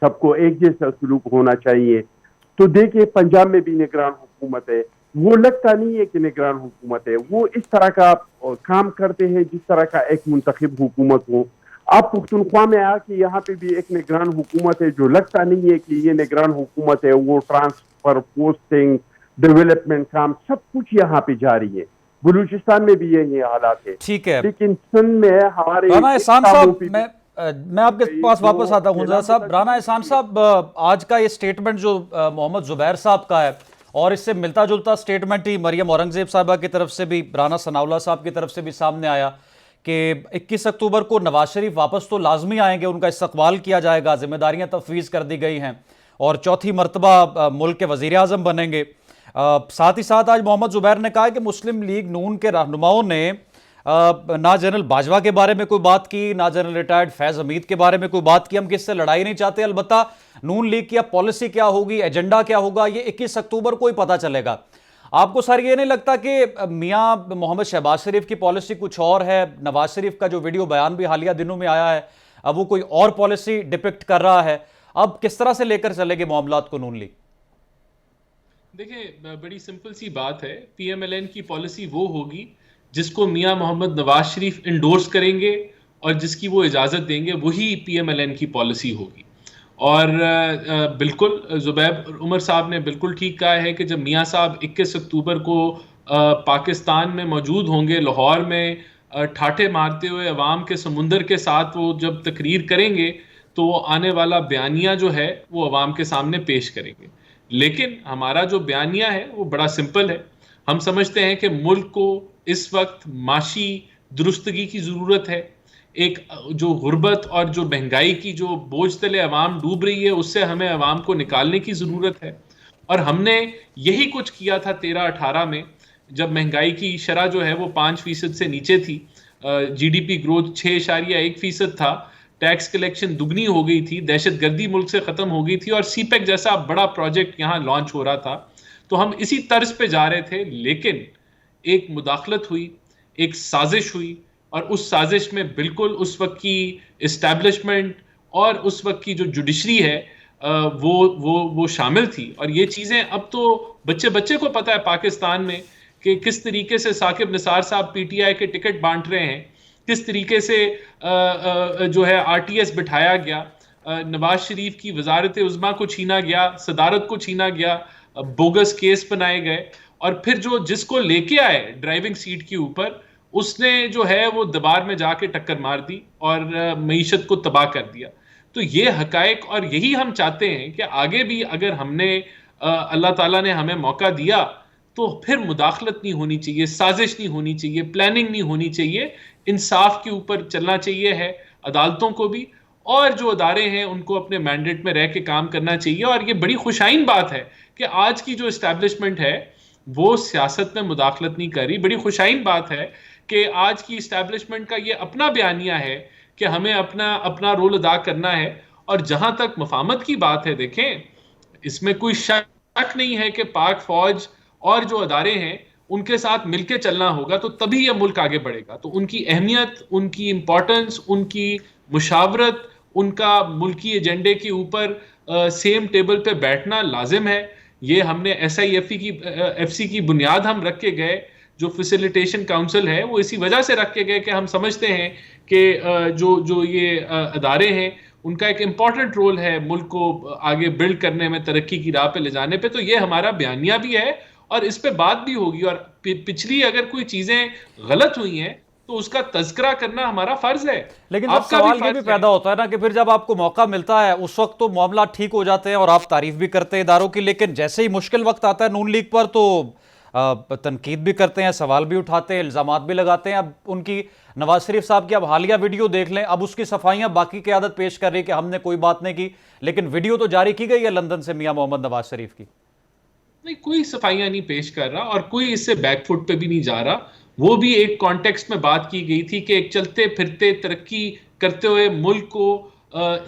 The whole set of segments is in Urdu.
سب کو ایک جیسا سلوک ہونا چاہیے. تو دیکھیے پنجاب میں بھی نگران حکومت ہے, وہ لگتا نہیں ہے کہ نگران حکومت ہے, وہ اس طرح کا کام کرتے ہیں جس طرح کا ایک منتخب حکومت ہو. آپ پختونخوا میں آ کہ یہاں پہ بھی ایک نگران حکومت ہے جو لگتا نہیں ہے کہ یہ نگران حکومت ہے, وہ ٹرانسفر, پوسٹنگ, ڈیولپمنٹ کام سب کچھ یہاں پہ جاری ہے. بلوچستان میں بھی یہی حالات ہے. ٹھیک ہے, لیکن سندھ میں ہمارے رانا احسان صاحب, میں آپ کے پاس واپس آتا ہوں. حنظلہ صاحب, رانا احسان صاحب, آج کا یہ سٹیٹمنٹ جو محمد زبیر صاحب کا ہے اور اس سے ملتا جلتا سٹیٹمنٹ ہی مریم اورنگزیب صاحبہ کی طرف سے بھی, رانا ثناءاللہ صاحب کی طرف سے بھی سامنے آیا کہ 21 اکتوبر کو نواز شریف واپس تو لازمی آئیں گے, ان کا استقبال کیا جائے گا, ذمہ داریاں تفویض کر دی گئی ہیں اور چوتھی مرتبہ ملک کے وزیر اعظم بنیں گے. ساتھ ہی ساتھ آج محمد زبیر نے کہا کہ مسلم لیگ نون کے رہنماؤں نے نہ جنرل باجوہ کے بارے میں کوئی بات کی, نہ جنرل ریٹائرڈ فیض حمید کے بارے میں کوئی بات کی. ہم کس سے لڑائی نہیں چاہتے, البتہ نون لیگ کی اب پالیسی کیا ہوگی, ایجنڈا کیا ہوگا, یہ 21 اکتوبر کو ہی پتہ چلے گا. آپ کو سر یہ نہیں لگتا کہ میاں محمد شہباز شریف کی پالیسی کچھ اور ہے, نواز شریف کا جو ویڈیو بیان بھی حالیہ دنوں میں آیا ہے اب وہ کوئی اور پالیسی ڈپکٹ کر رہا ہے, اب کس طرح سے لے کر چلے گے معاملات کو نون لیگ؟ دیکھیں, بڑی سمپل سی بات ہے, پی ایم ایل این کی پالیسی وہ ہوگی جس کو میاں محمد نواز شریف انڈورس کریں گے اور جس کی وہ اجازت دیں گے, وہی پی ایم ایل این کی پالیسی ہوگی. اور بالکل زبیر عمر صاحب نے بالکل ٹھیک کہا ہے کہ جب میاں صاحب 21 اکتوبر کو پاکستان میں موجود ہوں گے, لاہور میں ٹھاٹھے مارتے ہوئے عوام کے سمندر کے ساتھ وہ جب تقریر کریں گے تو وہ آنے والا بیانیہ جو ہے وہ عوام کے سامنے پیش کریں گے. لیکن ہمارا جو بیانیہ ہے وہ بڑا سمپل ہے. ہم سمجھتے ہیں کہ ملک کو اس وقت معاشی درستگی کی ضرورت ہے. ایک جو غربت اور جو مہنگائی کی جو بوجھ تلے عوام ڈوب رہی ہے, اس سے ہمیں عوام کو نکالنے کی ضرورت ہے. اور ہم نے یہی کچھ کیا تھا 13-18 میں, جب مہنگائی کی شرح جو ہے وہ 5% سے نیچے تھی, جی ڈی پی گروتھ 6.1% تھا, ٹیکس کلیکشن دگنی ہو گئی تھی, دہشت گردی ملک سے ختم ہو گئی تھی, اور سی پیک جیسا بڑا پروجیکٹ یہاں لانچ ہو رہا تھا. تو ہم اسی طرز پہ جا رہے تھے, لیکن ایک مداخلت ہوئی, ایک سازش ہوئی, اور اس سازش میں بالکل اس وقت کی اسٹیبلشمنٹ اور اس وقت کی جو جوڈیشری ہے وہ شامل تھی. اور یہ چیزیں اب تو بچے کو پتہ ہے پاکستان میں کہ کس طریقے سے ثاقب نثار صاحب پی ٹی آئی کے ٹکٹ بانٹ رہے ہیں, کس طریقے سے جو ہے آر ٹی ایس بٹھایا گیا, نواز شریف کی وزارت عظمیٰ کو چھینا گیا, صدارت کو چھینا گیا, بوگس کیس بنائے گئے, اور پھر جس کو لے کے آئے ڈرائیونگ سیٹ کے اوپر, اس نے جو ہے وہ دیوار میں جا کے ٹکر مار دی اور معیشت کو تباہ کر دیا. تو یہ حقائق, اور یہی ہم چاہتے ہیں کہ آگے بھی اگر ہم نے اللہ تعالیٰ نے ہمیں موقع دیا تو پھر مداخلت نہیں ہونی چاہیے, سازش نہیں ہونی چاہیے, پلاننگ نہیں ہونی چاہیے, انصاف کے اوپر چلنا چاہیے ہے عدالتوں کو بھی, اور جو ادارے ہیں ان کو اپنے مینڈیٹ میں رہ کے کام کرنا چاہیے. اور یہ بڑی خوشائن بات ہے کہ آج کی جو اسٹیبلشمنٹ ہے وہ سیاست میں مداخلت نہیں کر رہی. بڑی خوشائن بات ہے کہ آج کی اسٹیبلشمنٹ کا یہ اپنا بیانیہ ہے کہ ہمیں اپنا رول ادا کرنا ہے. اور جہاں تک مفاہمت کی بات ہے, دیکھیں اس میں کوئی شک نہیں ہے کہ پاک فوج اور جو ادارے ہیں ان کے ساتھ مل کے چلنا ہوگا, تو تبھی یہ ملک آگے بڑھے گا. تو ان کی اہمیت, ان کی امپورٹنس, ان کی مشاورت, ان کا ملکی ایجنڈے کے اوپر سیم ٹیبل پہ بیٹھنا لازم ہے. یہ ہم نے ایف سی کی بنیاد ہم رکھ کے گئے, جو فیسیلیٹیشن کاؤنسل ہے وہ اسی وجہ سے رکھ کے گئے کہ ہم سمجھتے ہیں کہ جو یہ ادارے ہیں ان کا ایک امپورٹنٹ رول ہے ملک کو آگے بلڈ کرنے میں, ترقی کی راہ پہ لے جانے پہ. تو یہ ہمارا بیانیہ بھی ہے اور اس پہ بات بھی ہوگی. اور پچھلی اگر کوئی چیزیں غلط ہوئی ہیں تو اس کا تذکرہ کرنا ہمارا فرض ہے. لیکن جب سوال یہ بھی پیدا ہوتا ہے نا کہ پھر جب آپ کو موقع ملتا ہے اس وقت تو معاملات ٹھیک ہو جاتے ہیں اور آپ تعریف بھی کرتے ہیں اداروں کی, لیکن جیسے ہی مشکل وقت آتا ہے نون لیگ پر تو تنقید بھی کرتے ہیں, سوال بھی اٹھاتے ہیں, الزامات بھی لگاتے ہیں. اب ان کی نواز شریف صاحب کی اب حالیہ ویڈیو دیکھ لیں, اب اس کی صفائیاں باقی قیادت پیش کر رہی کہ ہم نے کوئی بات نہیں کی, لیکن ویڈیو تو جاری کی گئی ہے لندن سے میاں محمد نواز شریف کی. نہیں, کوئی صفائیاں نہیں پیش کر رہا اور کوئی اس سے بیک فٹ پہ بھی نہیں جا رہا. وہ بھی ایک کانٹیکسٹ میں بات کی گئی تھی کہ ایک چلتے پھرتے ترقی کرتے ہوئے ملک کو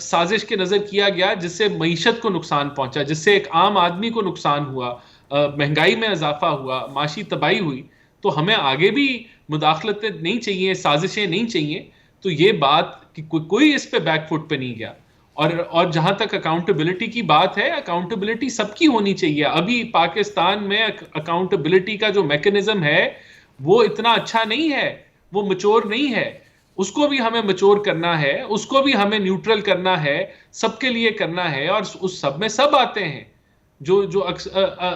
سازش کے نظر کیا گیا جس سے معیشت کو نقصان پہنچا, جس سے ایک عام آدمی کو نقصان ہوا, مہنگائی میں اضافہ ہوا, معاشی تباہی ہوئی. تو ہمیں آگے بھی مداخلتیں نہیں چاہیے, سازشیں نہیں چاہیے. تو یہ بات کہ کوئی اس پہ بیک فٹ پہ نہیں گیا. اور جہاں تک اکاؤنٹیبلٹی کی بات ہے، اکاؤنٹیبلٹی سب کی ہونی چاہیے. ابھی پاکستان میں اکاؤنٹیبلٹی کا جو میکنزم ہے وہ اتنا اچھا نہیں ہے، وہ میچور نہیں ہے. اس کو بھی ہمیں میچور کرنا ہے، اس کو بھی ہمیں نیوٹرل کرنا ہے، سب کے لیے کرنا ہے. اور اس سب میں سب آتے ہیں، جو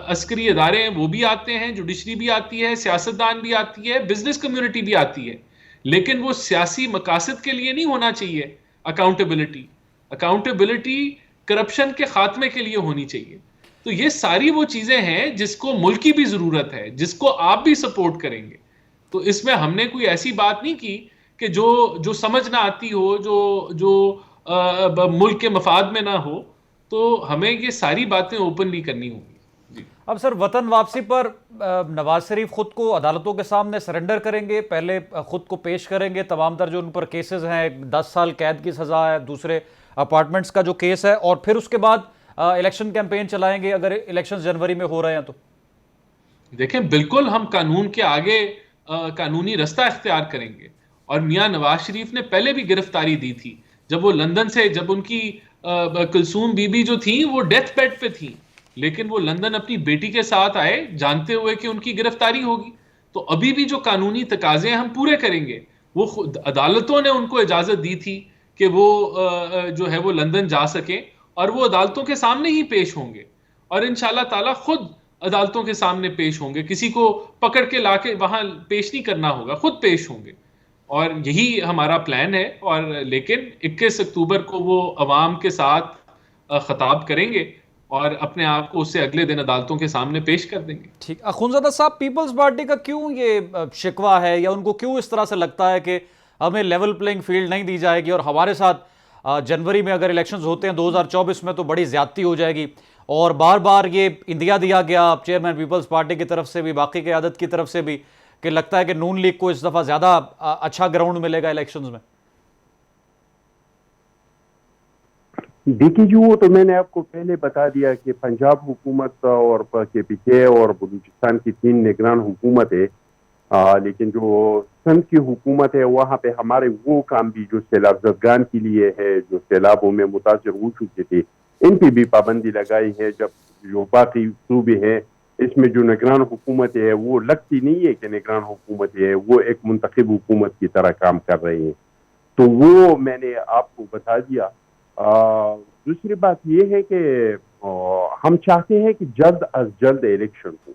عسکری ادارے ہیں وہ بھی آتے ہیں، جوڈیشری بھی آتی ہے، سیاستدان بھی آتی ہے، بزنس کمیونٹی بھی آتی ہے. لیکن وہ سیاسی مقاصد کے لیے نہیں ہونا چاہیے. اکاؤنٹیبلٹی کرپشن کے خاتمے کے لیے ہونی چاہیے. تو یہ ساری وہ چیزیں ہیں جس کو ملک کی بھی ضرورت ہے، جس کو آپ بھی سپورٹ کریں گے. تو اس میں ہم نے کوئی ایسی بات نہیں کی کہ جو سمجھ نہ آتی ہو، جو ملک کے مفاد میں نہ ہو. تو ہمیں یہ ساری باتیں اوپنلی کرنی ہوں گی. جی اب سر، وطن واپسی پر نواز شریف خود کو عدالتوں کے سامنے سرنڈر کریں گے، پہلے خود کو پیش کریں گے، تمام تر جو ان پر کیسز ہیں، 10 سال قید کی سزا ہے، دوسرے اپارٹمنٹس کا جو کیس ہے، اور پھر اس کے بعد الیکشن کیمپین چلائیں گے اگر الیکشن جنوری میں ہو رہے ہیں تو؟ دیکھیں، بالکل ہم قانون کے آگے قانونی رستہ اختیار کریں گے. اور میاں نواز شریف نے پہلے بھی گرفتاری دی تھی، جب وہ لندن سے، جب ان کی کلثوم بی بی جو تھیں وہ ڈیتھ بیڈ پہ تھیں، لیکن وہ لندن اپنی بیٹی کے ساتھ آئے جانتے ہوئے کہ ان کی گرفتاری ہوگی. تو ابھی بھی جو قانونی تقاضے ہم پورے کریں گے. وہ عدالتوں نے ان کو اجازت دی تھی کہ وہ جو ہے وہ لندن جا سکیں، اور وہ عدالتوں کے سامنے ہی پیش ہوں گے. اور انشاءاللہ تعالی خود عدالتوں کے سامنے پیش ہوں گے، کسی کو پکڑ کے لا کے وہاں پیش نہیں کرنا ہوگا، خود پیش ہوں گے. اور یہی ہمارا پلان ہے. اور لیکن 21 اکتوبر کو وہ عوام کے ساتھ خطاب کریں گے اور اپنے آپ کو اس سے اگلے دن عدالتوں کے سامنے پیش کر دیں گے. ٹھیک. اخونزادہ صاحب، پیپلز پارٹی کا کیوں یہ شکوہ ہے، یا ان کو کیوں اس طرح سے لگتا ہے کہ ہمیں لیول پلینگ فیلڈ نہیں دی جائے گی، اور ہمارے ساتھ جنوری میں اگر الیکشنز ہوتے ہیں 2024 میں تو بڑی زیادتی ہو جائے گی؟ اور بار بار یہ اندیا دیا گیا چیئرمین پیپلز پارٹی کی طرف سے بھی، باقی قیادت کی طرف سے بھی، کہ لگتا ہے کہ نون لیگ کو اس دفعہ زیادہ اچھا گراؤنڈ ملے گا الیکشنز میں. دیکھیے جی، وہ تو میں نے آپ کو پہلے بتا دیا کہ پنجاب حکومت اور کے پی کے اور بلوچستان کی 3 نگران حکومت ہے. لیکن جو سندھ کی حکومت ہے وہاں پہ ہمارے وہ کام بھی جو سیلاب زدگان کے لیے ہے، جو سیلابوں میں متاثر ہو چکے تھے، ان پہ بھی پابندی لگائی ہے. جب جو باقی صوبے ہیں اس میں جو نگران حکومت ہے وہ لگتی نہیں ہے کہ نگران حکومت ہے، وہ ایک منتخب حکومت کی طرح کام کر رہے ہیں. تو وہ میں نے آپ کو بتا دیا. دوسری بات یہ ہے کہ ہم چاہتے ہیں کہ جلد از جلد الیکشن ہو،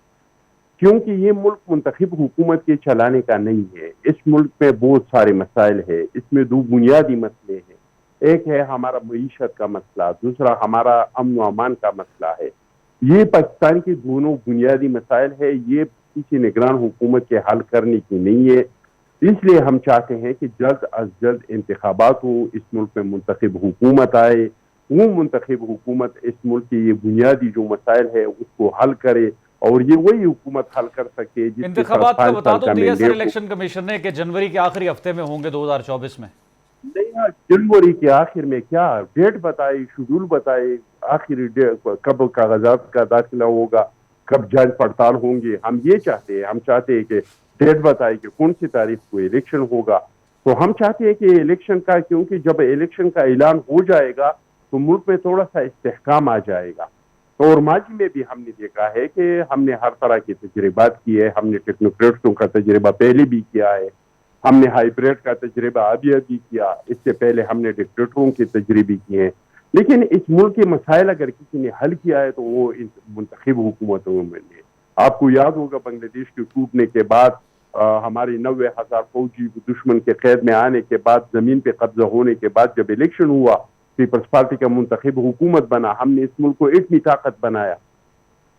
کیونکہ یہ ملک منتخب حکومت کے چلانے کا نہیں ہے. اس ملک میں بہت سارے مسائل ہیں. اس میں 2 بنیادی مسئلے ہیں. ایک ہے ہمارا معیشت کا مسئلہ، دوسرا ہمارا امن و امان کا مسئلہ ہے. یہ پاکستان کے دونوں بنیادی مسائل ہے. یہ کسی نگران حکومت کے حل کرنے کی نہیں ہے. اس لیے ہم چاہتے ہیں کہ جلد از جلد انتخابات ہوں، اس ملک میں منتخب حکومت آئے. وہ منتخب حکومت اس ملک کے یہ بنیادی جو مسائل ہے اس کو حل کرے، اور یہ وہی حکومت حل کر سکے جس انتخابات کا بتا تو دیا سر الیکشن کمیشن نے کہ جنوری کے آخری ہفتے میں ہوں گے 2024 میں. نہیں، جنوری کے آخر میں کیا ڈیٹ بتائی، شیڈول بتائی، آخری کب کاغذات کا داخلہ ہوگا، کب جانچ پڑتال ہوں گے. ہم یہ چاہتے ہیں، ہم چاہتے ہیں کہ ڈیٹ بتائی کہ کون سی تاریخ کو الیکشن ہوگا. تو ہم چاہتے ہیں کہ الیکشن کا، کیونکہ جب الیکشن کا اعلان ہو جائے گا تو ملک میں تھوڑا سا استحکام آ جائے گا. اور ماضی میں بھی ہم نے دیکھا ہے کہ ہم نے ہر طرح کے تجربات کیے. ہم نے ٹیکنوکریٹسوں کا تجربہ پہلے بھی کیا ہے، ہم نے ہائیبریڈ کا تجربہ ابھی کیا، اس سے پہلے ہم نے ڈکٹیٹروں کے تجربے کیے ہیں. لیکن اس ملک کے مسائل اگر کسی نے حل کیا ہے تو وہ منتخب حکومتوں میں نے. آپ کو یاد ہوگا بنگلہ دیش کے ٹوٹنے کے بعد ہماری 90,000 فوجی دشمن کے قید میں آنے کے بعد، زمین پہ قبضہ ہونے کے بعد جب الیکشن ہوا، پیپلز پارٹی کا منتخب حکومت بنا، ہم نے اس ملک کو اتنی طاقت بنایا.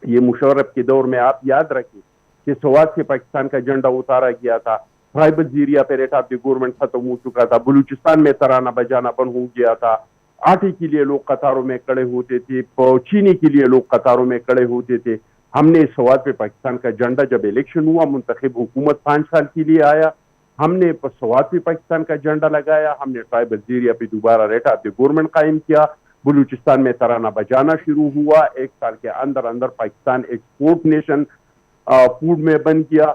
یہ مشرف کے دور میں آپ یاد رکھیں کہ سوات سے پاکستان کا جھنڈا اتارا گیا تھا، ٹرائبل ایریا پہ ریٹ آف دی گورنمنٹ ختم ہو چکا تھا، بلوچستان میں ترانہ بجانا بند ہو گیا تھا، آٹے کے لیے لوگ قطاروں میں کھڑے ہوتے تھے، چینی کے لیے لوگ قطاروں میں کھڑے ہوتے تھے. ہم نے سوات پہ پاکستان کا جھنڈا، جب الیکشن ہوا منتخب حکومت 5 سال کے لیے آیا، ہم نے سوات پہ پاکستان کا جھنڈا لگایا. ہم نے ٹرائبل ایریا پہ دوبارہ ریٹ آف دی گورنمنٹ قائم کیا. بلوچستان میں ترانہ بجانا شروع ہوا. 1 سال کے اندر اندر پاکستان ایکسپورٹ نیشن فوڈ میں بن گیا.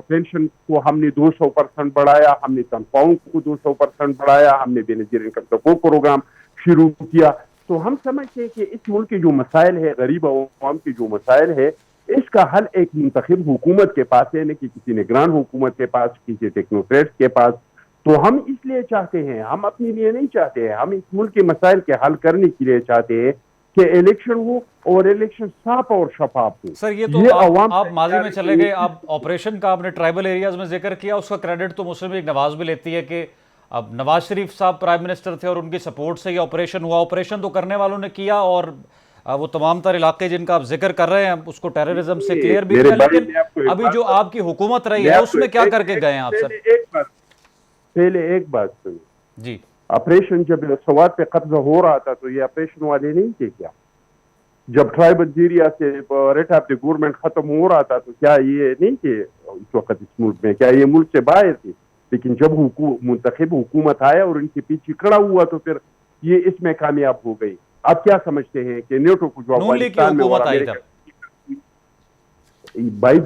پینشن کو ہم نے 200% بڑھایا، ہم نے تنخواہوں کو 200% بڑھایا، ہم نے بے نظیر انکم سپورٹ پروگرام شروع کیا. تو ہم سمجھتے ہیں کہ اس ملک کے جو مسائل ہے, غریب عوام کے جو مسائل ہے, اس کا حل ایک منتخب حکومت کے پاس ہے, نہ کہ کسی نگران حکومت کے پاس, کسی ٹیکنوکریٹ کے پاس. تو ہم اس لیے چاہتے ہیں, ہم اپنے لیے نہیں چاہتے ہیں, ہم اس ملک کے مسائل کے حل کرنے کے لیے چاہتے ہیں کہ الیکشن ہو اور الیکشن صاف اور شفاف ہو. سر یہ تو آپ ماضی میں چلے گئے, آپ آپریشن کا آپ نے ٹرائبل ایریاز میں ذکر کیا, اس کا کریڈٹ تو مسلم لیگ نواز بھی لیتی ہے کہ اب نواز شریف صاحب پرائم منسٹر تھے اور ان کی سپورٹ سے یہ آپریشن ہوا. آپریشن تو کرنے والوں نے کیا اور وہ تمام تر علاقے جن کا آپ ذکر کر رہے ہیں اس کو ٹیررزم سے کلیئر بھی کیا, لیکن ابھی جو آپ کی حکومت رہی ہے اس میں کیا کر کے گئے ہیں آپ سر؟ پہلے ایک بات سنیں جی, آپریشن جب سوات پہ قبضہ ہو رہا تھا تو یہ آپریشن والے نہیں تھے کیا؟ جب ٹرائبل ایریا سے ریٹ آف دی گورنمنٹ ختم ہو رہا تھا تو کیا یہ نہیں تھے اس وقت اس ملک میں؟ کیا یہ ملک سے باہر تھے؟ لیکن جب منتخب حکومت آیا اور ان کے پیچھے کھڑا ہوا تو پھر یہ اس میں کامیاب ہو گئی. آپ کیا سمجھتے ہیں کہ نیٹو کو جو افغانستان میں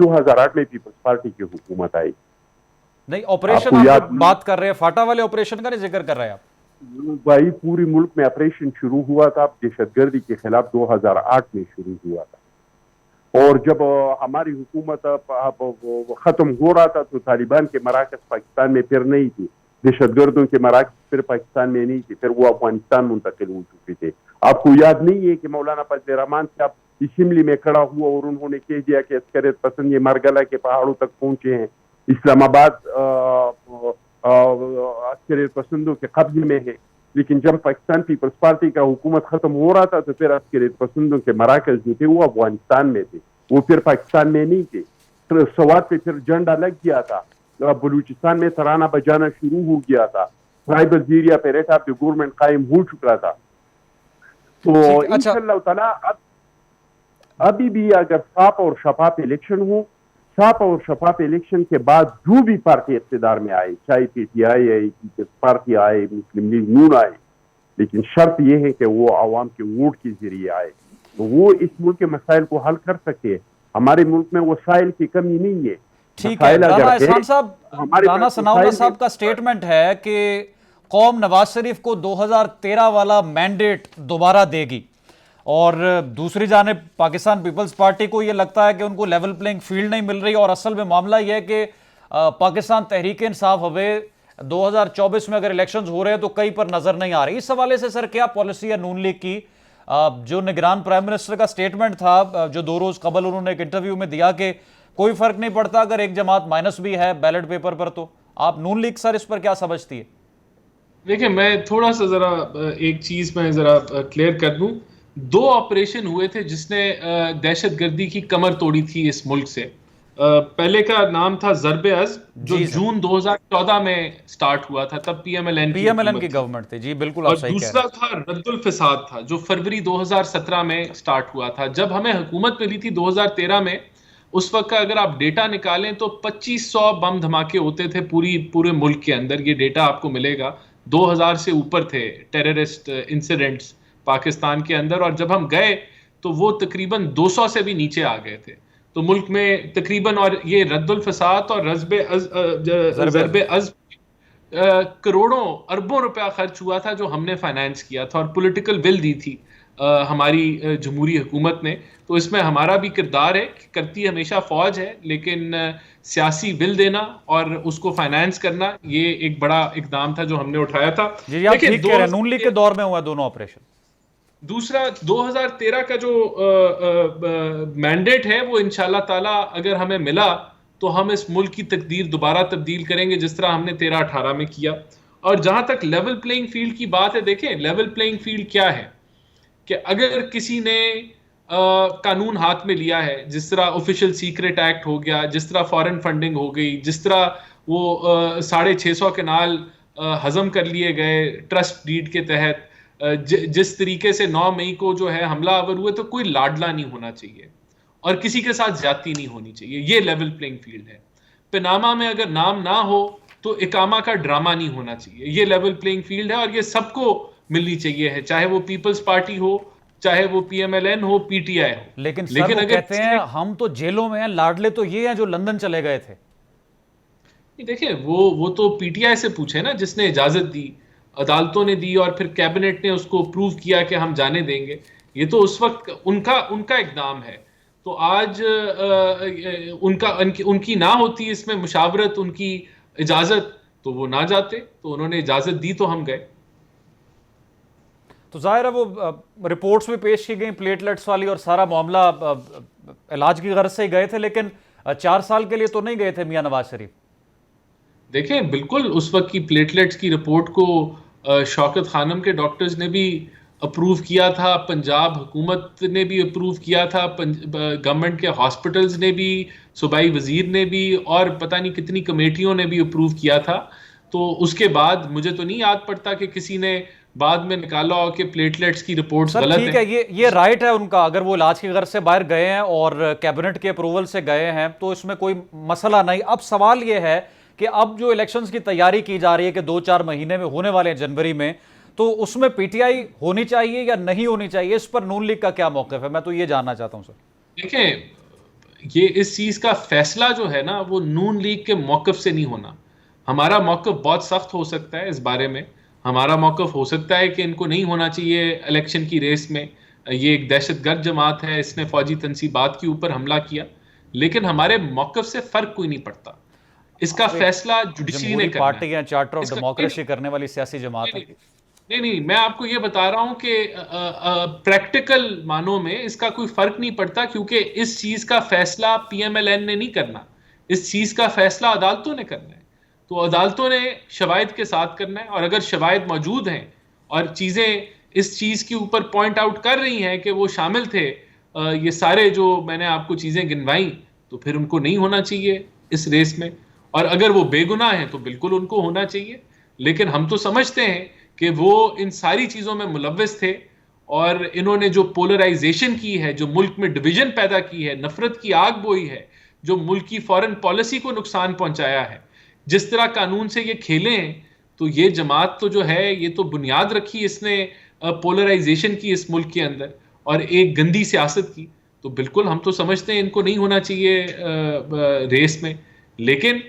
2008 میں پیپلز پارٹی کی حکومت آئی؟ نہیں, آپریشن آپ بات کر رہے ہیں, فاٹا والے آپریشن کا نہیں ذکر کر رہے ہیں آپ؟ بھائی پوری ملک میں آپریشن شروع ہوا تھا دہشت گردی کے خلاف 2008 میں شروع ہوا تھا, اور جب ہماری حکومت ختم ہو رہا تھا تو طالبان کے مراکز پاکستان میں پھر نہیں تھی, دہشت گردوں کے مراکز پھر پاکستان میں نہیں تھی, پھر وہ افغانستان منتقل ہو چکے تھے. آپ کو یاد نہیں ہے کہ مولانا فضل الرحمان صاحب اسمبلی میں کھڑا ہوا اور انہوں نے کہہ دیا کہ عسکریت پسند یہ مارگلا کے پہاڑوں تک پہنچے ہیں, اسلام آباد عسکریت پسندوں کے قبضے میں ہے. لیکن جب پاکستان پیپلز پارٹی کا حکومت ختم ہو رہا تھا تو پھر عسکریت پسندوں کے مراکز جو تھے وہ افغانستان میں تھے, وہ پھر پاکستان میں نہیں تھے. سوات پہ پھر جھنڈا لگ گیا تھا, بلوچستان میں ترانہ بجانا شروع ہو گیا تھا, ٹرائبل ایریا پہ ریٹ آف دی گورنمنٹ قائم ہو چکا تھا. تو انشاءاللہ تعالیٰ ابھی بھی اگر صاف اور شفاف الیکشن ہو, صاف اور شفاف الیکشن کے بعد جو بھی پارٹی اقتدار میں آئے, چاہے پی ٹی آئی آئے, پیپلز پارٹی آئے, مسلم لیگ نون آئے, لیکن شرط یہ ہے کہ وہ عوام کے ووٹ کے ذریعے آئے تو وہ اس ملک کے مسائل کو حل کر سکے. ہمارے ملک میں وسائل کی کمی نہیں ہے. ٹھیک ہے, رانا احسان صاحب, رانا ثناءاللہ صاحب کا سٹیٹمنٹ ہے کہ قوم نواز شریف کو 2013 والا مینڈیٹ دوبارہ دے گی, اور دوسری جانب پاکستان پیپلز پارٹی کو یہ لگتا ہے کہ ان کو لیول پلینگ فیلڈ نہیں مل رہی, اور اصل میں معاملہ یہ ہے کہ پاکستان تحریک انصاف ہوئے 2024 میں اگر الیکشنز ہو رہے ہیں تو کئی پر نظر نہیں آ رہی. اس حوالے سے سر کیا پالیسی ہے نون لیگ کی؟ جو نگران پرائم منسٹر کا سٹیٹمنٹ تھا جو 2 روز قبل انہوں نے ایک انٹرویو میں دیا کہ کوئی فرق نہیں پڑتا اگر ایک جماعت مائنس بھی ہے بیلٹ پیپر پر, تو آپ نون لیگ سر اس پر کیا سمجھتی ہے؟ دیکھیں, میں تھوڑا سا ذرا ایک چیز میں ذرا کلیئر کر دوں. 2 آپریشن ہوئے تھے جس نے دہشت گردی کی کمر توڑی تھی اس ملک سے. پہلے کا نام تھا ضرب عزم, جو جون 2014 میں سٹارٹ ہوا تھا, تب پی ایم ایل این کی گورنمنٹ تھی. جی بالکل, اور دوسرا تھا رد الفساد تھا, جو فروری 2017 میں سٹارٹ ہوا تھا. جب ہمیں حکومت ملی تھی 2013 میں, اس وقت کا اگر آپ ڈیٹا نکالیں تو 2500 بم دھماکے ہوتے تھے پورے ملک کے اندر. یہ ڈیٹا آپ کو ملے گا, 2000 سے اوپر تھے ٹیررسٹ انسیڈنٹس پاکستان کے اندر, اور جب ہم گئے تو وہ تقریباً 200 سے بھی نیچے آ گئے تھے. تو ملک میں تقریباً, اور یہ رد الفساد اور ضرب عزم کروڑوں اربوں روپیہ خرچ ہوا تھا جو ہم نے فائنانس کیا تھا, اور پولیٹیکل ول دی تھی ہماری جمہوری حکومت نے. تو اس میں ہمارا بھی کردار ہے, کرتی ہمیشہ فوج ہے, لیکن سیاسی ول دینا اور اس کو فائنانس کرنا یہ ایک بڑا اقدام تھا جو ہم نے اٹھایا تھا. جی آپ ٹھیک کہہ رہے ہیں, نون لیگ کے دور میں ہوا دونوں آپریشن. دوسرا 2013 کا جو مینڈیٹ ہے وہ انشاءاللہ تعالی اگر ہمیں ملا تو ہم اس ملک کی تقدیر دوبارہ تبدیل کریں گے جس طرح ہم نے 13-18 میں کیا. اور جہاں تک لیول پلینگ فیلڈ کی بات ہے, دیکھیں لیول پلینگ فیلڈ کیا ہے کہ اگر کسی نے قانون ہاتھ میں لیا ہے, جس طرح آفیشیل سیکرٹ ایکٹ ہو گیا, جس طرح فارن فنڈنگ ہو گئی, جس طرح وہ 650 کنال ہضم کر لیے گئے ٹرسٹ ڈیڈ کے تحت, جس طریقے سے 9 مئی کو جو ہے حملہ آور ہوئے, تو کوئی لاڈلا نہیں ہونا چاہیے اور کسی کے ساتھ زیادتی نہیں ہونی چاہیے. یہ لیول پلینگ فیلڈ ہے. پناما میں اگر نام نہ ہو تو اقامہ کا ڈرامہ نہیں ہونا چاہیے. یہ لیول پلینگ فیلڈ ہے, اور یہ سب کو ملنی چاہیے ہے, چاہے وہ پیپلز پارٹی ہو, چاہے وہ پی ایم ایل این ہو, پی ٹی آئی ہو. لیکن سر وہ کہتے ہیں ہم تو جیلوں میں ہیں, لاڈلے تو یہ ہیں جو لندن چلے گئے تھے. دیکھیں وہ تو پی ٹی آئی سے پوچھے نا جس نے اجازت دی. عدالتوں نے دی اور پھر کیبنٹ نے اس کو اپروو کیا کہ ہم جانے دیں گے. یہ تو اس وقت ان کا اقدام ہے. تو آج ان کی نہ ہوتی اس میں مشاورت، ان کی اجازت، تو وہ نہ جاتے. تو انہوں نے اجازت دی تو ہم گئے. تو ظاہر ہے وہ رپورٹس بھی پیش کی گئیں پلیٹلیٹس والی اور سارا معاملہ علاج کی غرض سے ہی گئے تھے، لیکن 4 سال کے لیے تو نہیں گئے تھے میاں نواز شریف. دیکھیں بالکل اس وقت کی پلیٹلیٹس کی رپورٹ کو شوکت خانم کے ڈاکٹرز نے بھی اپروو کیا تھا، پنجاب حکومت نے بھی اپروو کیا تھا، گورنمنٹ کے ہاسپٹلز نے بھی، صوبائی وزیر نے بھی، اور پتہ نہیں کتنی کمیٹیوں نے بھی اپروو کیا تھا. تو اس کے بعد مجھے تو نہیں یاد پڑتا کہ کسی نے بعد میں نکالا ہو کہ پلیٹلیٹس کی رپورٹس غلط ہیں. ٹھیک ہے، یہ رائٹ ہے ان کا، اگر وہ علاج کی غرض سے باہر گئے ہیں اور کیبنٹ کے اپروول سے گئے ہیں تو اس میں کوئی مسئلہ نہیں. اب سوال یہ ہے کہ اب جو الیکشنز کی تیاری کی جا رہی ہے کہ 2-4 مہینے میں ہونے والے ہیں جنوری میں، تو اس میں پی ٹی آئی ہونی چاہیے یا نہیں ہونی چاہیے؟ اس پر نون لیگ کا کیا موقف ہے؟ میں تو یہ جاننا چاہتا ہوں سر. دیکھیں یہ اس چیز کا فیصلہ جو ہے نا وہ نون لیگ کے موقف سے نہیں ہونا. ہمارا موقف بہت سخت ہو سکتا ہے اس بارے میں. ہمارا موقف ہو سکتا ہے کہ ان کو نہیں ہونا چاہیے الیکشن کی ریس میں، یہ ایک دہشت گرد جماعت ہے، اس نے فوجی تنصیبات کے اوپر حملہ کیا. لیکن ہمارے موقف سے فرق کوئی نہیں پڑتا. اس کا فیصلہ جوڈیشری نے کرنا ہے. پارٹی ہے، چارٹر آف ڈیموکریسی کرنے والی سیاسی جماعت ہے. نہیں، میں آپ کو یہ بتا رہا ہوں کہ پریکٹیکل معنوں میں اس کا کوئی فرق نہیں پڑتا، کیونکہ اس چیز کا فیصلہ پی ایم ایل این نے نہیں کرنا. اس چیز کا فیصلہ عدالتوں نے کرنا ہے. تو عدالتوں نے شواہد کے ساتھ کرنا ہے، اور اگر شواہد موجود ہیں اور چیزیں اس چیز کے اوپر پوائنٹ آؤٹ کر رہی ہیں کہ وہ شامل تھے یہ سارے جو میں نے آپ کو چیزیں گنوائیں، تو پھر ان کو نہیں ہونا چاہیے اس ریس میں. اور اگر وہ بے گناہ ہیں تو بالکل ان کو ہونا چاہیے. لیکن ہم تو سمجھتے ہیں کہ وہ ان ساری چیزوں میں ملوث تھے، اور انہوں نے جو پولرائزیشن کی ہے، جو ملک میں ڈویژن پیدا کی ہے، نفرت کی آگ بوئی ہے، جو ملک کی فارن پالیسی کو نقصان پہنچایا ہے، جس طرح قانون سے یہ کھیلے ہیں، تو یہ جماعت تو جو ہے یہ تو بنیاد رکھی اس نے پولرائزیشن کی اس ملک کے اندر اور ایک گندی سیاست کی. تو بالکل ہم تو سمجھتے ہیں ان کو نہیں ہونا چاہیے ریس میں. لیکن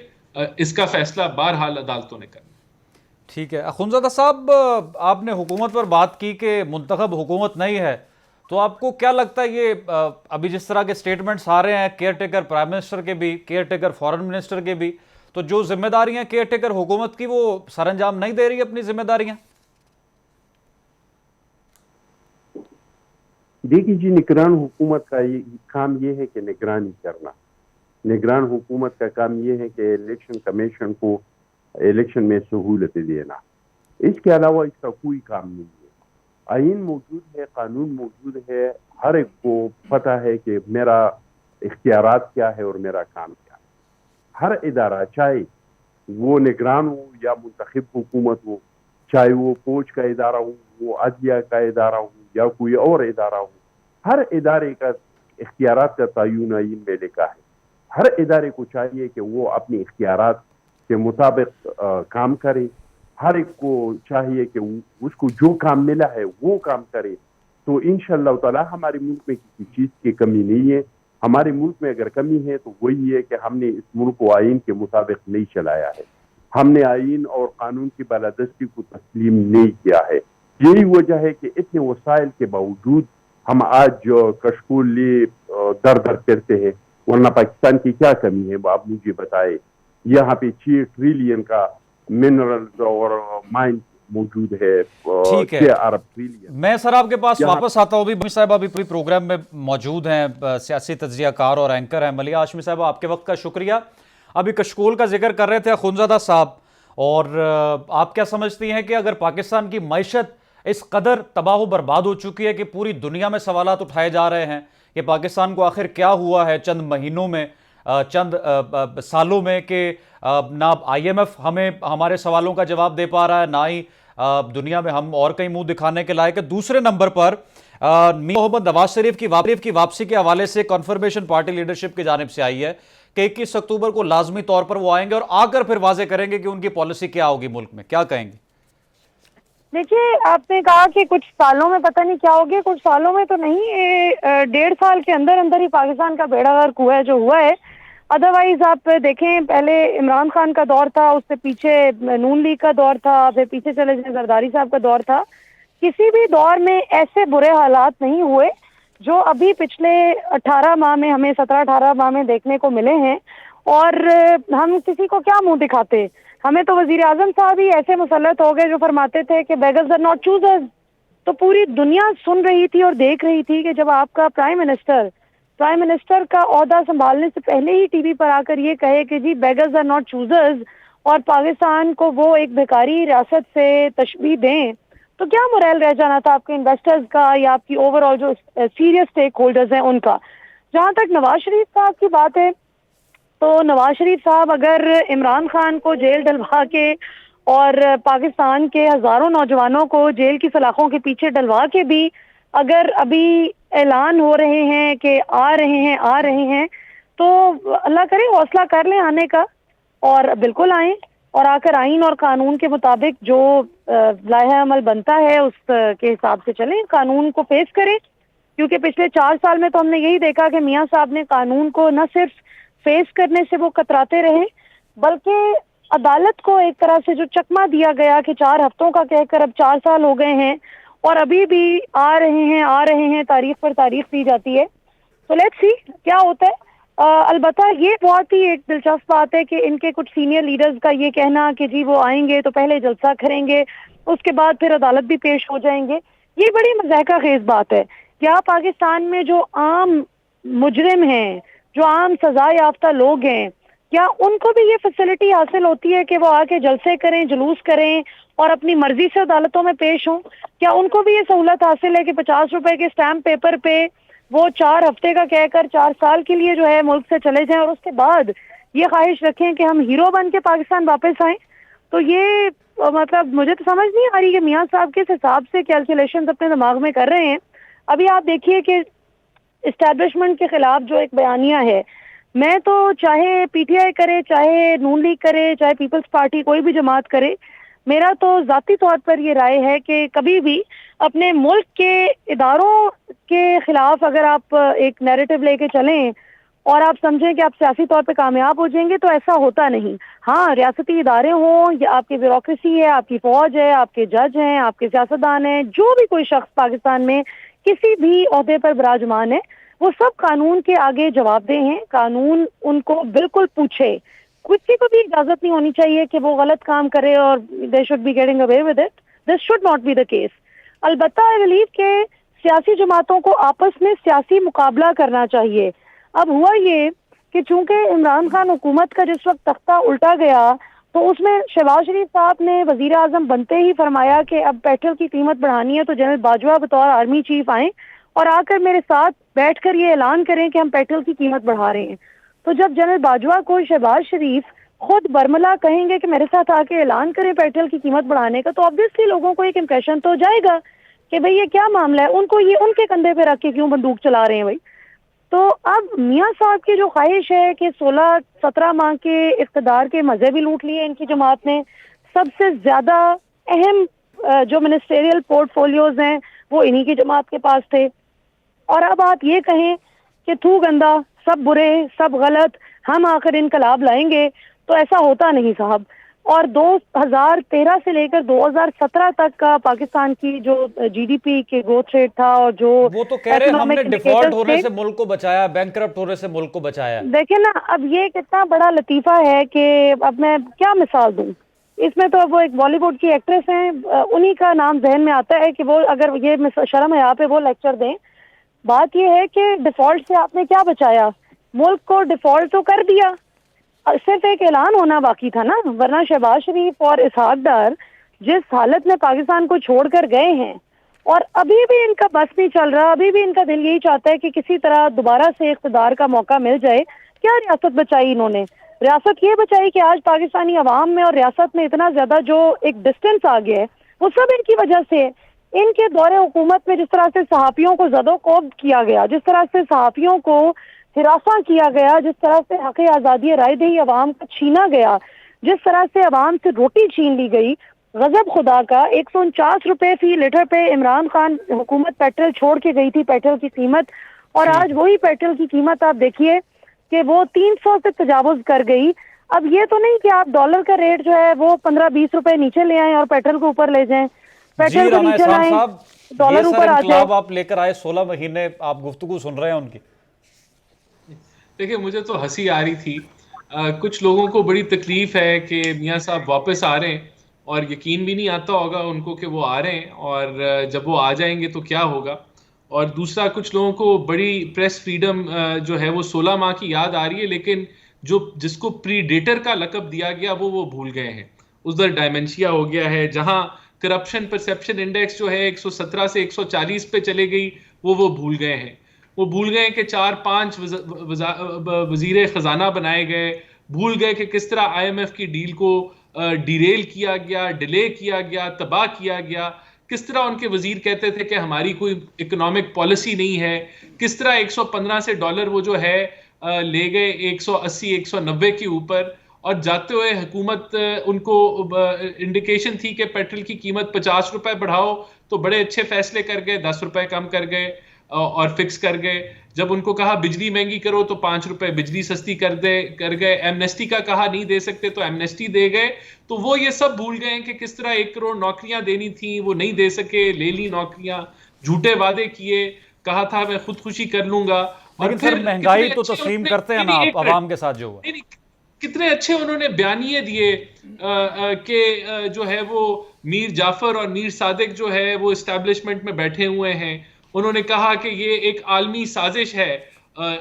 اس کا فیصلہ بہرحال عدالتوں نے کرنا. ٹھیک ہے. اخونزادہ صاحب، آپ نے حکومت پر بات کی کہ منتخب حکومت نہیں ہے، تو آپ کو کیا لگتا ہے یہ ابھی جس طرح کے سٹیٹمنٹس آ رہے ہیں کیئر ٹیکر پرائم منسٹر کے بھی، کیئر ٹیکر فارن منسٹر کے بھی، تو جو ذمہ داریاں کیئر ٹیکر حکومت کی وہ سر انجام نہیں دے رہی اپنی ذمہ داریاں؟ دیکھیے جی، نگران حکومت کا کام یہ ہے کہ نگرانی کرنا. نگران حکومت کا کام یہ ہے کہ الیکشن کمیشن کو الیکشن میں سہولتیں دینا. اس کے علاوہ اس کا کوئی کام نہیں ہے. آئین موجود ہے، قانون موجود ہے، ہر ایک کو پتہ ہے کہ میرا اختیارات کیا ہے اور میرا کام کیا ہے. ہر ادارہ، چاہے وہ نگران ہو یا منتخب حکومت ہو، چاہے وہ فوج کا ادارہ ہو، وہ عدلیہ کا ادارہ ہو یا کوئی اور ادارہ ہو، ہر ادارے کا اختیارات کا تعین آئین میں لکھا ہے. ہر ادارے کو چاہیے کہ وہ اپنی اختیارات کے مطابق کام کرے. ہر ایک کو چاہیے کہ اس کو جو کام ملا ہے وہ کام کرے. تو انشاءاللہ تعالی ہمارے ملک میں کسی چیز کی کمی نہیں ہے. ہمارے ملک میں اگر کمی ہے تو وہی ہے کہ ہم نے اس ملک کو آئین کے مطابق نہیں چلایا ہے. ہم نے آئین اور قانون کی بالادستی کو تسلیم نہیں کیا ہے. یہی وجہ ہے کہ اتنے وسائل کے باوجود ہم آج کشکول لیے در در پھرتے ہیں. ورنہ پاکستان کی کیا کمی ہے آپ مجھے بتائے. یہاں پہ 6 ٹریلین کا منرلز اور مائن موجود ہے. ٹھیک ہے، 6 ارب ٹریلین. میں سر آپ کے پاس واپس آتا ہوں. ابھی صاحب ابھی پوری پروگرام میں موجود ہیں، سیاسی تجزیہ کار اور اینکر ہیں. ملیحہ ہاشمی صاحب، آپ کے وقت کا شکریہ. ابھی کشکول کا ذکر کر رہے تھے اخونزادہ صاحب، اور آپ کیا سمجھتی ہیں کہ اگر پاکستان کی معیشت اس قدر تباہ و برباد ہو چکی ہے کہ پوری دنیا میں سوالات اٹھائے جا رہے ہیں کہ پاکستان کو آخر کیا ہوا ہے چند مہینوں میں، چند سالوں میں، کہ نہ آئی ایم ایف ہمیں ہمارے سوالوں کا جواب دے پا رہا ہے، نہ ہی دنیا میں ہم اور کہیں منہ دکھانے کے لائق ہے. دوسرے نمبر پر میاں محمد نواز شریف کی واپسی کے حوالے سے کنفرمیشن پارٹی لیڈرشپ کی جانب سے آئی ہے کہ 21 اکتوبر کو لازمی طور پر وہ آئیں گے اور آ کر پھر واضح کریں گے کہ ان کی پالیسی کیا ہوگی ملک میں. کیا کہیں گے؟ دیکھیے، آپ نے کہا کہ کچھ سالوں میں پتہ نہیں کیا ہوگی. کچھ سالوں میں تو نہیں، 1.5 سال کے اندر اندر ہی پاکستان کا بیڑا غرق ہوا ہے جو ہوا ہے. ادروائز آپ دیکھیں پہلے عمران خان کا دور تھا, اس سے پیچھے نون لیگ کا دور تھا, پھر پیچھے چلے جائیں زرداری صاحب کا دور تھا. کسی بھی دور میں ایسے برے حالات نہیں ہوئے جو ابھی پچھلے 18 ماہ میں ہمیں 17-18 ماہ میں دیکھنے کو ملے ہیں. اور ہم کسی کو کیا منہ دکھاتے, ہمیں تو وزیر اعظم صاحب ہی ایسے مسلط ہو گئے جو فرماتے تھے کہ بیگرز آر ناٹ چوزرز. تو پوری دنیا سن رہی تھی اور دیکھ رہی تھی کہ جب آپ کا پرائم منسٹر کا عہدہ سنبھالنے سے پہلے ہی ٹی وی پر آ کر یہ کہے کہ جی بیگرز آر ناٹ چوزرز, اور پاکستان کو وہ ایک بھکاری ریاست سے تشبیہ دیں, تو کیا مورائل رہ جانا تھا آپ کے انویسٹرز کا یا آپ کی اوور آل جو سیریس اسٹیک ہولڈرز ہیں ان کا. جہاں تک نواز شریف صاحب کی بات ہے تو نواز شریف صاحب اگر عمران خان کو جیل ڈلوا کے اور پاکستان کے ہزاروں نوجوانوں کو جیل کی سلاخوں کے پیچھے ڈلوا کے بھی اگر ابھی اعلان ہو رہے ہیں کہ آ رہے ہیں تو اللہ کرے حوصلہ کر لیں آنے کا, اور بالکل آئیں اور آ کر آئین اور قانون کے مطابق جو لائحہ عمل بنتا ہے اس کے حساب سے چلیں, قانون کو فیس کریں. کیونکہ پچھلے 4 سال میں تو ہم نے یہی دیکھا کہ میاں صاحب نے قانون کو نہ صرف فیس کرنے سے وہ کتراتے رہے, بلکہ عدالت کو ایک طرح سے جو چکمہ دیا گیا کہ 4 ہفتوں کا کہہ کر اب 4 سال ہو گئے ہیں اور ابھی بھی آ رہے ہیں تاریخ پر تاریخ دی جاتی ہے. تو لیٹس سی کیا ہوتا ہے. البتہ یہ بہت ہی ایک دلچسپ بات ہے کہ ان کے کچھ سینئر لیڈرز کا یہ کہنا کہ جی وہ آئیں گے تو پہلے جلسہ کریں گے, اس کے بعد پھر عدالت بھی پیش ہو جائیں گے. یہ بڑی مضحکہ خیز بات ہے. کیا پاکستان میں جو عام مجرم ہیں, جو عام سزا یافتہ لوگ ہیں, کیا ان کو بھی یہ فیسلٹی حاصل ہوتی ہے کہ وہ آ کے جلسے کریں, جلوس کریں اور اپنی مرضی سے عدالتوں میں پیش ہوں؟ کیا ان کو بھی یہ سہولت حاصل ہے کہ 50 روپے کے اسٹیمپ پیپر پہ وہ 4 ہفتے کا کہہ کر 4 سال کے لیے جو ہے ملک سے چلے جائیں اور اس کے بعد یہ خواہش رکھیں کہ ہم ہیرو بن کے پاکستان واپس آئیں؟ تو یہ مطلب مجھے تو سمجھ نہیں آ رہی کہ میاں صاحب کس حساب سے کیلکولیشنز اپنے دماغ میں کر رہے ہیں. ابھی آپ دیکھیے کہ اسٹیبلشمنٹ کے خلاف جو ایک بیانیہ ہے, میں تو چاہے پی ٹی آئی کرے, چاہے نون لیگ کرے, چاہے پیپلز پارٹی کوئی بھی جماعت کرے, میرا تو ذاتی طور پر یہ رائے ہے کہ کبھی بھی اپنے ملک کے اداروں کے خلاف اگر آپ ایک نیریٹو لے کے چلیں اور آپ سمجھیں کہ آپ سیاسی طور پہ کامیاب ہو جائیں گے تو ایسا ہوتا نہیں. ہاں ریاستی ادارے ہوں یا آپ کی بیوروکریسی ہے, آپ کی فوج ہے, آپ کے جج ہیں, آپ کے سیاستدان ہیں, جو بھی کوئی شخص پاکستان میں کسی بھی عہدے پر براجمان ہے, وہ سب قانون کے آگے جواب دہ ہیں. قانون ان کو بالکل پوچھے, کسی کو بھی اجازت نہیں ہونی چاہیے کہ وہ غلط کام کرے اور they should be getting away with it. This should not be the case. البتہ آئی بلیو کہ سیاسی جماعتوں کو آپس میں سیاسی مقابلہ کرنا چاہیے. اب ہوا یہ کہ چونکہ عمران خان حکومت کا جس وقت تختہ الٹا گیا تو اس میں شہباز شریف صاحب نے وزیر اعظم بنتے ہی فرمایا کہ اب پیٹرول کی قیمت بڑھانی ہے تو جنرل باجوہ بطور آرمی چیف آئیں اور آ کر میرے ساتھ بیٹھ کر یہ اعلان کریں کہ ہم پیٹرول کی قیمت بڑھا رہے ہیں. تو جب جنرل باجوہ کو شہباز شریف خود برملا کہیں گے کہ میرے ساتھ آ کے اعلان کریں پیٹرول کی قیمت بڑھانے کا, تو آبویسلی لوگوں کو ایک امپریشن تو جائے گا کہ بھئی یہ کیا معاملہ ہے, ان کو یہ ان کے کندھے پہ رکھ کے کیوں بندوق چلا رہے ہیں بھائی. تو اب میاں صاحب کی جو خواہش ہے کہ 16-17 ماہ کے اقتدار کے مزے بھی لوٹ لیے ان کی جماعت نے, سب سے زیادہ اہم جو منسٹریل پورٹ فولیوز ہیں وہ انہی کی جماعت کے پاس تھے, اور اب آپ یہ کہیں کہ تھو گندا, سب برے, سب غلط, ہم آ کر انقلاب لائیں گے, تو ایسا ہوتا نہیں صاحب. اور 2013 سے لے کر 2017 تک کا پاکستان کی جو جی ڈی پی کے گروتھ ریٹ تھا اور جو وہ تو کہہ رہے ہم نے ڈیفالٹ ہونے سے ملک کو بچایا, بینکرپٹ ہونے سے ملک کو بچایا. دیکھیں نا, اب یہ کتنا بڑا لطیفہ ہے کہ اب میں کیا مثال دوں. اس میں تو اب وہ ایک بالی ووڈ کی ایکٹریس ہیں, انہی کا نام ذہن میں آتا ہے کہ وہ اگر یہ شرم ہے یہاں پہ وہ لیکچر دیں. بات یہ ہے کہ ڈیفالٹ سے آپ نے کیا بچایا, ملک کو ڈیفالٹ تو کر دیا, صرف ایک اعلان ہونا باقی تھا نا. ورنہ شہباز شریف اور اسحاق ڈار جس حالت میں پاکستان کو چھوڑ کر گئے ہیں اور ابھی بھی ان کا بس نہیں چل رہا, ابھی بھی ان کا دل یہی چاہتا ہے کہ کسی طرح دوبارہ سے اقتدار کا موقع مل جائے. کیا ریاست بچائی انہوں نے؟ ریاست یہ بچائی کہ آج پاکستانی عوام میں اور ریاست میں اتنا زیادہ جو ایک ڈسٹینس آ گیا ہے وہ سب ان کی وجہ سے. ان کے دور حکومت میں جس طرح سے صحافیوں کو زد و کوب کیا گیا, جس طرح سے صحافیوں کو ہراساں کیا گیا, جس طرح سے حق آزادی رائے دہی عوام کا چھینا گیا, جس طرح سے عوام سے روٹی چھین لی گئی, غضب خدا کا. 149 روپے فی لیٹر پہ عمران خان حکومت پیٹرول چھوڑ کے گئی تھی پیٹرول کی قیمت, اور آج وہی پیٹرول کی قیمت آپ دیکھیے کہ وہ 300 سے تجاوز کر گئی. اب یہ تو نہیں کہ آپ ڈالر کا ریٹ جو ہے وہ 15-20 روپے نیچے لے آئیں اور پیٹرول کو اوپر لے جائیں, پیٹرول کو رانا نیچے احسان لائیں صاحب, ڈالر یہ سر اوپر آ جائے. انقلاب آپ لے کر آئے 16 مہینے, آپ گفتگو سن رہے ہیں ان کی. دیکھیں مجھے تو ہنسی آ رہی تھی. کچھ لوگوں کو بڑی تکلیف ہے کہ میاں صاحب واپس آ رہے ہیں, اور یقین بھی نہیں آتا ہوگا ان کو کہ وہ آ رہے ہیں, اور جب وہ آ جائیں گے تو کیا ہوگا. اور دوسرا, کچھ لوگوں کو بڑی پریس فریڈم جو ہے وہ 16 ماہ کی یاد آ رہی ہے, لیکن جس کو پری ڈیٹر کا لقب دیا گیا وہ بھول گئے ہیں. ادھر ڈائمنشیا ہو گیا ہے, جہاں کرپشن پرسپشن انڈیکس جو ہے 117 سے 140 پہ چلے گئی, وہ بھول گئے ہیں. وہ بھول گئے کہ 4-5 وزیر خزانہ بنائے گئے, بھول گئے کہ کس طرح IMF کی ڈیل کو ڈیریل کیا گیا, ڈیلے کیا گیا, تباہ کیا گیا. کس طرح ان کے وزیر کہتے تھے کہ ہماری کوئی اکنامک پالیسی نہیں ہے, کس طرح 115 سے ڈالر وہ جو ہے لے گئے 180-190 کے اوپر, اور جاتے ہوئے حکومت ان کو انڈیکیشن تھی کہ پیٹرول کی قیمت 50 روپے بڑھاؤ, تو بڑے اچھے فیصلے کر گئے, 10 روپے کم کر گئے اور فکس کر گئے. جب ان کو کہا بجلی مہنگی کرو تو 5 روپے بجلی سستی کر گئے. ایمنیسٹی کا کہا نہیں دے سکتے تو ایمنیسٹی دے گئے. تو وہ یہ سب بھول گئے کہ کس طرح 1 کروڑ نوکریاں دینی تھیں, وہ نہیں دے سکے, لے لی نوکریاں, جھوٹے وعدے کیے, کہا تھا میں خودکشی کر لوں گا. اور لیکن سر مہنگائی تو تسلیم کرتے ہیں نا آپ, عوام کے ساتھ جو ہوا. کتنے اچھے انہوں نے بیانیے دیے کہ جو ہے وہ میر جعفر اور میر صادق جو ہے وہ اسٹیبلشمنٹ میں بیٹھے ہوئے ہیں. انہوں نے کہا کہ یہ ایک عالمی سازش ہے,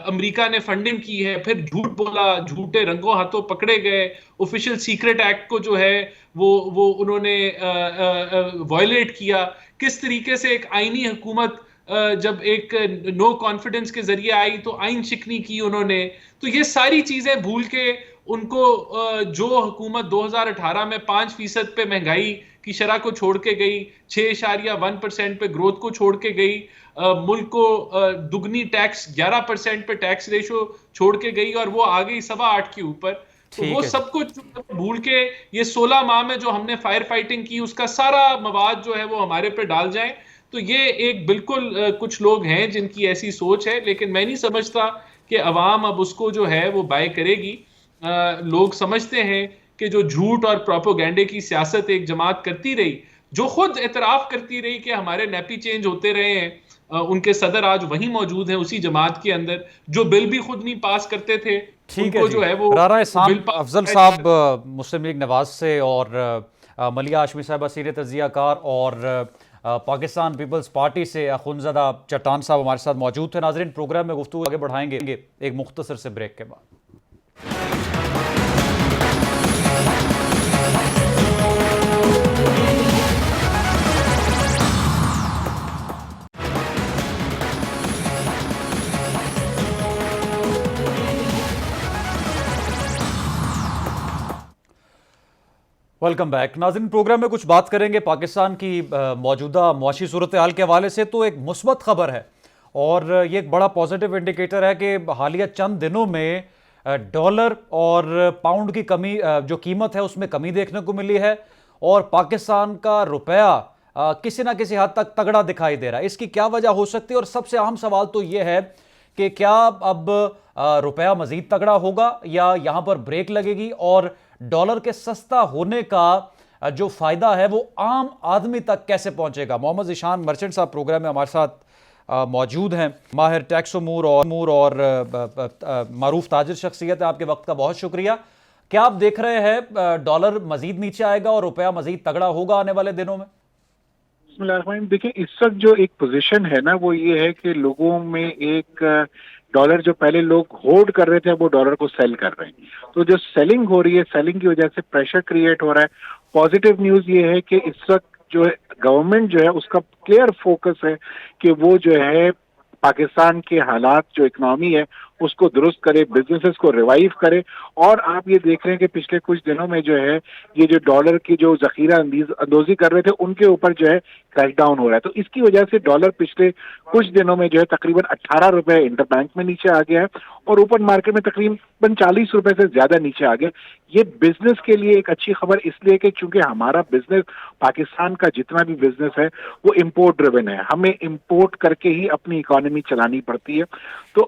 امریکہ نے فنڈنگ کی ہے, پھر جھوٹ بولا, جھوٹے رنگوں ہاتھوں پکڑے گئے. آفیشل سیکرٹ ایکٹ کو جو ہے وہ انہوں نے وائلیٹ کیا. کس طریقے سے ایک آئینی حکومت جب ایک نو کانفیڈنس کے ذریعے آئی تو آئین شکنی کی انہوں نے. تو یہ ساری چیزیں بھول کے ان کو جو حکومت 2018 میں 5% پہ مہنگائی کی شرح کو چھوڑ کے گئی, 6.1% پہ گروتھ کو چھوڑ کے گئی, ملک کو دگنی ٹیکس 11% پہ ٹیکس ریشو چھوڑ کے گئی, اور وہ آ گئی 8.25 کے اوپر. تو وہ سب کچھ بھول کے یہ 16 ماہ میں جو ہم نے فائر فائٹنگ کی اس کا سارا مواد جو ہے وہ ہمارے پہ ڈال جائیں. تو یہ ایک بالکل کچھ لوگ ہیں جن کی ایسی سوچ ہے, لیکن میں نہیں سمجھتا کہ عوام اب اس کو جو ہے وہ بائے کرے گی. لوگ سمجھتے ہیں کہ جو جھوٹ اور پروپیگنڈے کی سیاست ایک جماعت کرتی رہی, جو خود اعتراف کرتی رہی کہ ہمارے نیپی چینج ہوتے رہے ہیں, ان کے صدر آج وہیں موجود ہیں اسی جماعت کے اندر, جو بل بھی خود نہیں پاس کرتے تھے. ٹھیک ہے جی, رانا احسان افضل صاحب مسلم لیگ نواز سے, اور ملیہ ہاشمی صاحبہ سینئر تجزیہ کار, اور پاکستان پیپلز پارٹی سے اخونزادہ چٹان صاحب ہمارے ساتھ موجود تھے. ناظرین, پروگرام میں گفتگو آگے بڑھائیں گے ایک مختصر سے بریک کے بعد. Welcome back. ناظرین, پروگرام میں کچھ بات کریں گے پاکستان کی موجودہ معاشی صورتحال کے حوالے سے. تو ایک مثبت خبر ہے, اور یہ ایک بڑا پازیٹیو انڈیکیٹر ہے کہ حالیہ چند دنوں میں ڈالر اور پاؤنڈ کی کمی, جو قیمت ہے اس میں کمی دیکھنے کو ملی ہے, اور پاکستان کا روپیہ کسی نہ کسی حد تک تگڑا دکھائی دے رہا ہے. اس کی کیا وجہ ہو سکتی ہے, اور سب سے اہم سوال تو یہ ہے کہ کیا اب روپیہ مزید تگڑا ہوگا یا یہاں پر بریک لگے گی, اور ڈالر کے سستا ہونے کا جو فائدہ ہے وہ عام آدمی تک کیسے پہنچے گا. محمد ذیشان مرچنٹ صاحب پروگرام میں ہمارے ساتھ موجود ہیں, ماہر ٹیکس امور اور معروف تاجر شخصیت ہے. آپ کے وقت کا بہت شکریہ. کیا آپ دیکھ رہے ہیں ڈالر مزید نیچے آئے گا اور روپیہ مزید تگڑا ہوگا آنے والے دنوں میں؟ بسم اللہ الرحمن الرحیم. دیکھیں, اس وقت جو ایک پوزیشن ہے نا وہ یہ ہے کہ لوگوں میں ایک ڈالر جو پہلے لوگ ہولڈ کر رہے تھے وہ ڈالر کو سیل کر رہے ہیں. تو جو سیلنگ ہو رہی ہے, سیلنگ کی وجہ سے پریشر کریٹ ہو رہا ہے. پازیٹیو نیوز یہ ہے کہ اس وقت جو گورنمنٹ جو ہے اس کا کلیئر فوکس ہے کہ وہ جو ہے پاکستان کے حالات جو اکنامی ہے اس کو درست کرے, بزنسز کو ریوائیو کرے. اور آپ یہ دیکھ رہے ہیں کہ پچھلے کچھ دنوں میں جو ہے یہ جو ڈالر کی جو ذخیرہ اندوزی کر رہے تھے ان کے اوپر جو ہے کریک ڈاؤن ہو رہا ہے. تو اس کی وجہ سے ڈالر پچھلے کچھ دنوں میں جو ہے تقریباً 18 روپے انٹر بینک میں نیچے آ گیا ہے, اور اوپن مارکیٹ میں تقریباً 40 روپے سے زیادہ نیچے آ گیا. یہ بزنس کے لیے ایک اچھی خبر اس لیے کہ چونکہ ہمارا بزنس, پاکستان کا جتنا بھی بزنس ہے وہ امپورٹ ڈریون ہے, ہمیں امپورٹ کر کے ہی اپنی اکانومی چلانی پڑتی ہے. تو